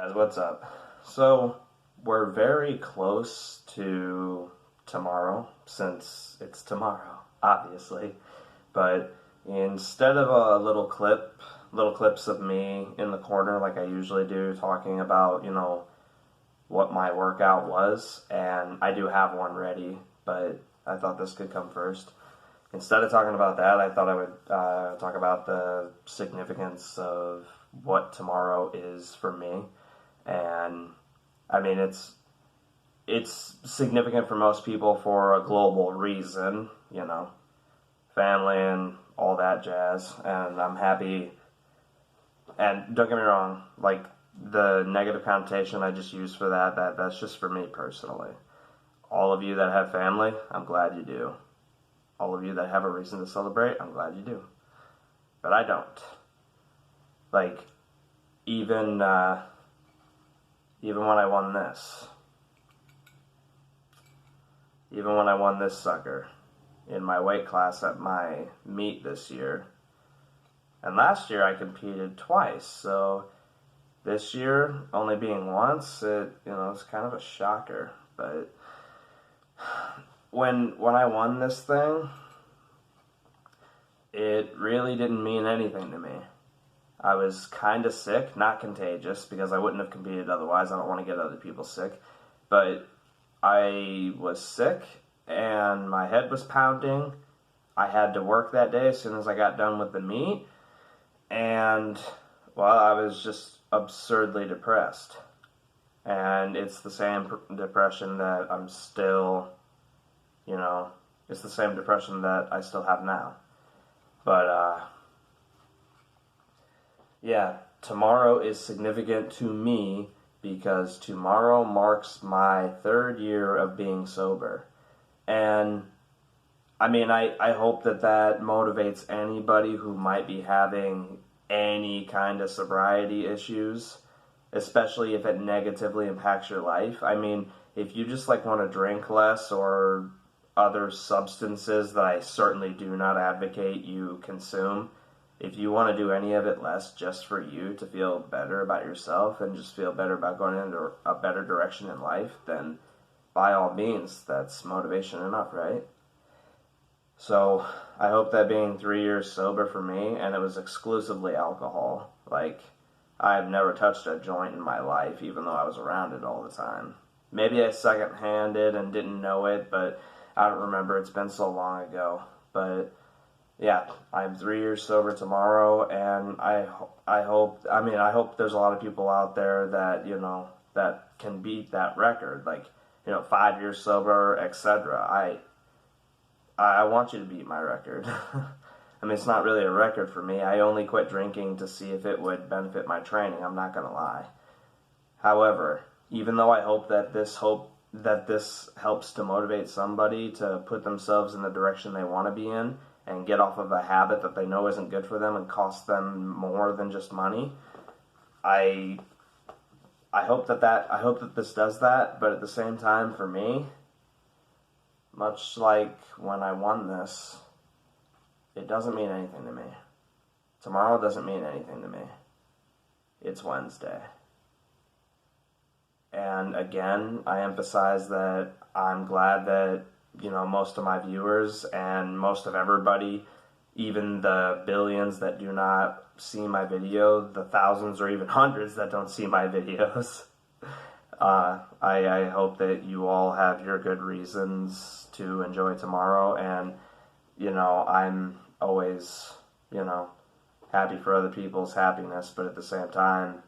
Guys, what's up? So, we're very close to tomorrow, since it's tomorrow, obviously. But instead of a little clips of me in the corner like I usually do, talking about, what my workout was, and I do have one ready, but I thought this could come first. Instead of talking about that, I thought I would talk about the significance of what tomorrow is for me. And I mean, it's significant for most people for a global reason, family and all that jazz. And I'm happy. And don't get me wrong, like the negative connotation I just used for that's just for me personally. All of you that have family, I'm glad you do. All of you that have a reason to celebrate, I'm glad you do. But I don't. Like, even when I won this. Even when I won this sucker in my weight class at my meet this year. And last year I competed twice, so this year only being once, it's kind of a shocker. But when I won this thing, it really didn't mean anything to me. I was kind of sick, not contagious, because I wouldn't have competed otherwise. I don't want to get other people sick. But I was sick, and my head was pounding. I had to work that day as soon as I got done with the meet. And, well, I was just absurdly depressed. And it's the same depression that I'm still, it's the same depression that I still have now. But, yeah, tomorrow is significant to me because tomorrow marks my 3rd year of being sober. And, I mean, I hope that motivates anybody who might be having any kind of sobriety issues, especially if it negatively impacts your life. I mean, if you just, want to drink less or other substances that I certainly do not advocate you consume, if you want to do any of it less just for you to feel better about yourself and just feel better about going into a better direction in life, then by all means, that's motivation enough, right? So I hope that being 3 years sober for me, and it was exclusively alcohol, I've never touched a joint in my life, even though I was around it all the time. Maybe I second-handed and didn't know it, but I don't remember. It's been so long ago. But yeah, I'm 3 years sober tomorrow, and I hope there's a lot of people out there that, that can beat that record, 5 years sober, etc. I want you to beat my record. I mean, it's not really a record for me. I only quit drinking to see if it would benefit my training, I'm not going to lie. However, even though I hope that this helps to motivate somebody to put themselves in the direction they want to be in, and get off of a habit that they know isn't good for them and costs them more than just money. I hope that this does that, but at the same time, for me, much like when I won this, it doesn't mean anything to me. Tomorrow doesn't mean anything to me. It's Wednesday. And again, I emphasize that I'm glad that most of my viewers and most of everybody, even the billions that do not see my video, the thousands or even hundreds that don't see my videos, I hope that you all have your good reasons to enjoy tomorrow. And, I'm always, happy for other people's happiness, but at the same time,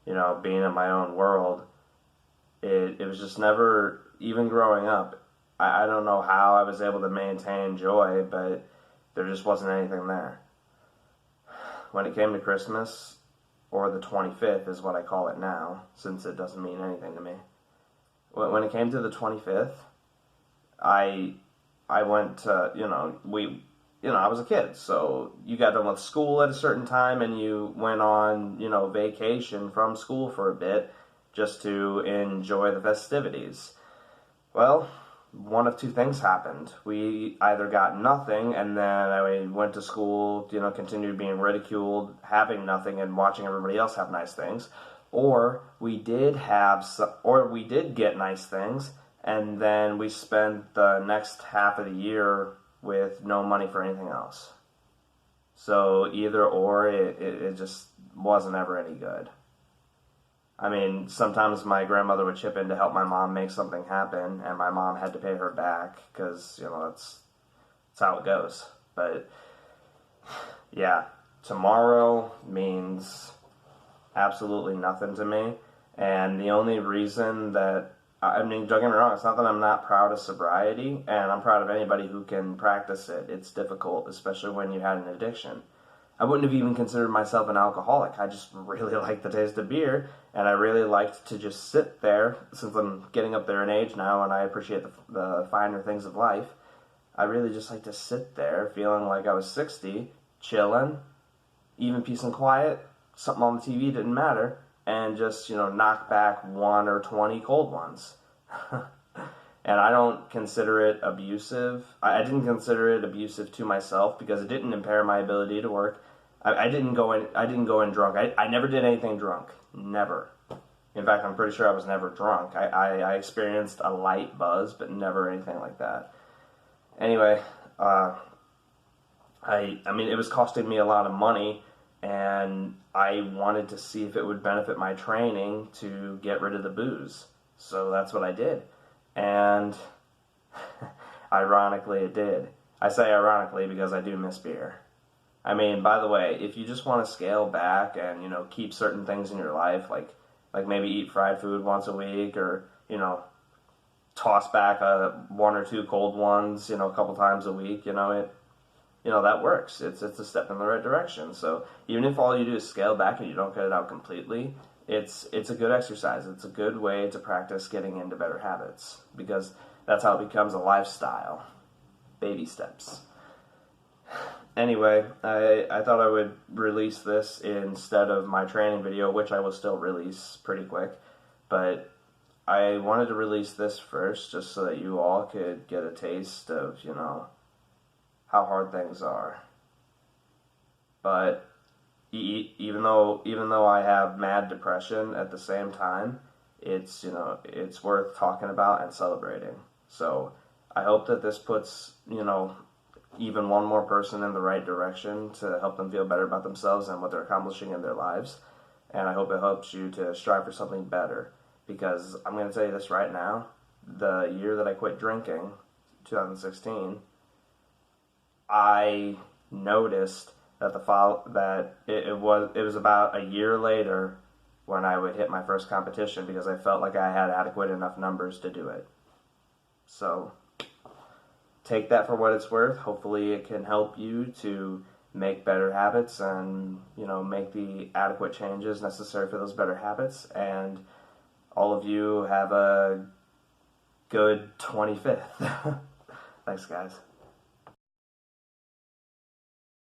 being in my own world, it was just never, even growing up, I don't know how I was able to maintain joy, but there just wasn't anything there. When it came to Christmas, or the 25th is what I call it now, since it doesn't mean anything to me. When it came to the 25th, I went to, I was a kid, so you got done with school at a certain time, and you went on, vacation from school for a bit, just to enjoy the festivities. Well, one of two things happened. We either got nothing, and then I went to school, continued being ridiculed, having nothing, and watching everybody else have nice things, Or we did get nice things, and then we spent the next half of the year with no money for anything else. So either or, it just wasn't ever any good. I mean, sometimes my grandmother would chip in to help my mom make something happen, and my mom had to pay her back because, that's how it goes. But yeah, tomorrow means absolutely nothing to me. And the only reason that, I mean, don't get me wrong, it's not that I'm not proud of sobriety, and I'm proud of anybody who can practice it. It's difficult, especially when you had an addiction. I wouldn't have even considered myself an alcoholic. I just really liked the taste of beer, and I really liked to just sit there, since I'm getting up there in age now and I appreciate the finer things of life. I really just like to sit there feeling like I was 60, chilling, even peace and quiet, something on the TV didn't matter, and just, knock back 1 or 20 cold ones. And I don't consider it abusive. I didn't consider it abusive to myself because it didn't impair my ability to work. I didn't go in drunk. I never did anything drunk. Never. In fact, I'm pretty sure I was never drunk. I experienced a light buzz, but never anything like that. Anyway, I mean, it was costing me a lot of money, and I wanted to see if it would benefit my training to get rid of the booze. So that's what I did. And ironically, it did. I say ironically because I do miss beer. I mean, by the way, if you just want to scale back and, keep certain things in your life, like maybe eat fried food once a week, or, toss back 1 or 2 cold ones, a couple times a week, that works. It's a step in the right direction. So even if all you do is scale back and you don't cut it out completely, it's a good exercise. It's a good way to practice getting into better habits, because that's how it becomes a lifestyle. Baby steps. Anyway, I thought I would release this instead of my training video, which I will still release pretty quick. But I wanted to release this first just so that you all could get a taste of, how hard things are. But even though I have mad depression at the same time, it's worth talking about and celebrating. So I hope that this puts, even one more person in the right direction to help them feel better about themselves and what they're accomplishing in their lives. And I hope it helps you to strive for something better. Because I'm going to tell you this right now, the year that I quit drinking, 2016, I noticed that it was about a year later when I would hit my first competition, because I felt like I had adequate enough numbers to do it. So take that for what it's worth. Hopefully it can help you to make better habits and, make the adequate changes necessary for those better habits. And all of you have a good 25th. Thanks, guys.